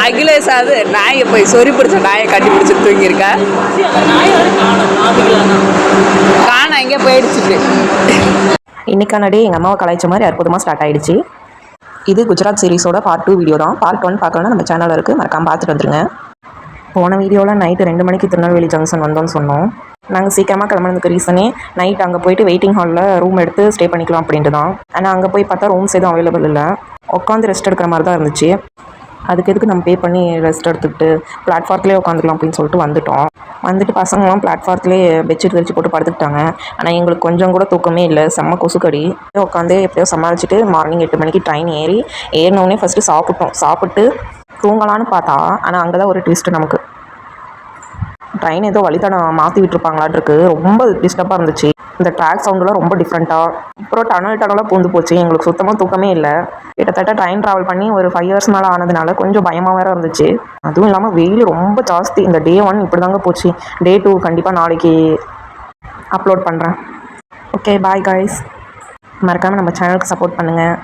அகிலேஷ் அது நாயை போய் சொறி பிடிச்ச நாயை கட்டி பிடிச்சி தூங்கியிருக்கா. காணா எங்கே போயிடுச்சு. இன்றைக்கான டே எங்கள் அம்மாவை கலாய்ச்ச மாதிரி அற்புதமாக ஸ்டார்ட் ஆகிடுச்சு. இது குஜராத் சீரிஸோட பார்ட் 2 வீடியோ தான். பார்ட் 1 பார்க்கணுன்னா நம்ம சேனலில் இருக்குது, மறக்காமல் பார்த்துட்டு வந்துருங்க. போன வீடியோவில் நைட்டு 2 மணிக்கு திருநெல்வேலி ஜங்ஷன் வந்தோம்னு சொன்னோம். நாங்கள் சீக்கிரமாக கிளம்புனதுக்கு ரீசனே நைட் அங்கே போயிட்டு வெயிட்டிங் ஹாலில் ரூம் எடுத்து ஸ்டே பண்ணிக்கலாம் அப்படின்ட்டு தான். ஆனால் அங்கே போய் பார்த்தா ரூம்ஸ் எதுவும் அவைலபிள் இல்லை. உட்காந்து ரெஸ்ட் எடுக்கிற மாதிரி தான் இருந்துச்சு. அதுக்கு எதுக்கு நம்ம பே பண்ணி ரெஸ்ட் எடுத்துக்கிட்டு பிளாட்ஃபார்ம்லேயே உட்காந்துக்கலாம் அப்படின்னு சொல்லிட்டு வந்துட்டு பசங்களாம் பிளாட்ஃபார்ம்லேயே பெட்ஷீட் விரிச்சு போட்டு படுத்துக்கிட்டாங்க. ஆனால் எங்களுக்கு கொஞ்சம் கூட தூக்கமே இல்லை, செம்ம கொசுக்கடி. உட்காந்து எப்படியோ சமாளிச்சுட்டு மார்னிங் 8 மணிக்கு ட்ரெயின் ஏறினோடனே ஃபஸ்ட்டு சாப்பிட்டு தூங்கலான்னு பார்த்தா, ஆனால் அங்கே தான் ஒரு ட்விஸ்ட்டு நமக்கு. ட்ரெயின் ஏதோ வழித்தடம் மாற்றி விட்டுருப்பாங்களாட்ருக்கு. ரொம்ப டிஸ்டர்பாக இருந்துச்சு. இந்த ட்ராக் சவுண்டெலாம் ரொம்ப டிஃப்ரெண்ட்டாக. அப்புறம் டனலாக பூந்து போச்சு. எங்களுக்கு சுத்தமாக தூக்கமே இல்லை. கிட்டத்தட்ட ட்ரெயின் ட்ராவல் பண்ணி ஒரு 5 இயர்ஸ் மேலே ஆனதுனால கொஞ்சம் பயமாக வேறு இருந்துச்சு. அதுவும் இல்லாமல் வெயில் ரொம்ப ஜாஸ்தி. இந்த டே 1 இப்படி தாங்க போச்சு. டே 2 கண்டிப்பாக நாளைக்கு அப்லோட் பண்ணுறேன். Okay, bye guys. மறக்காமல் நம்ம சேனலுக்கு சப்போர்ட் பண்ணுங்கள்.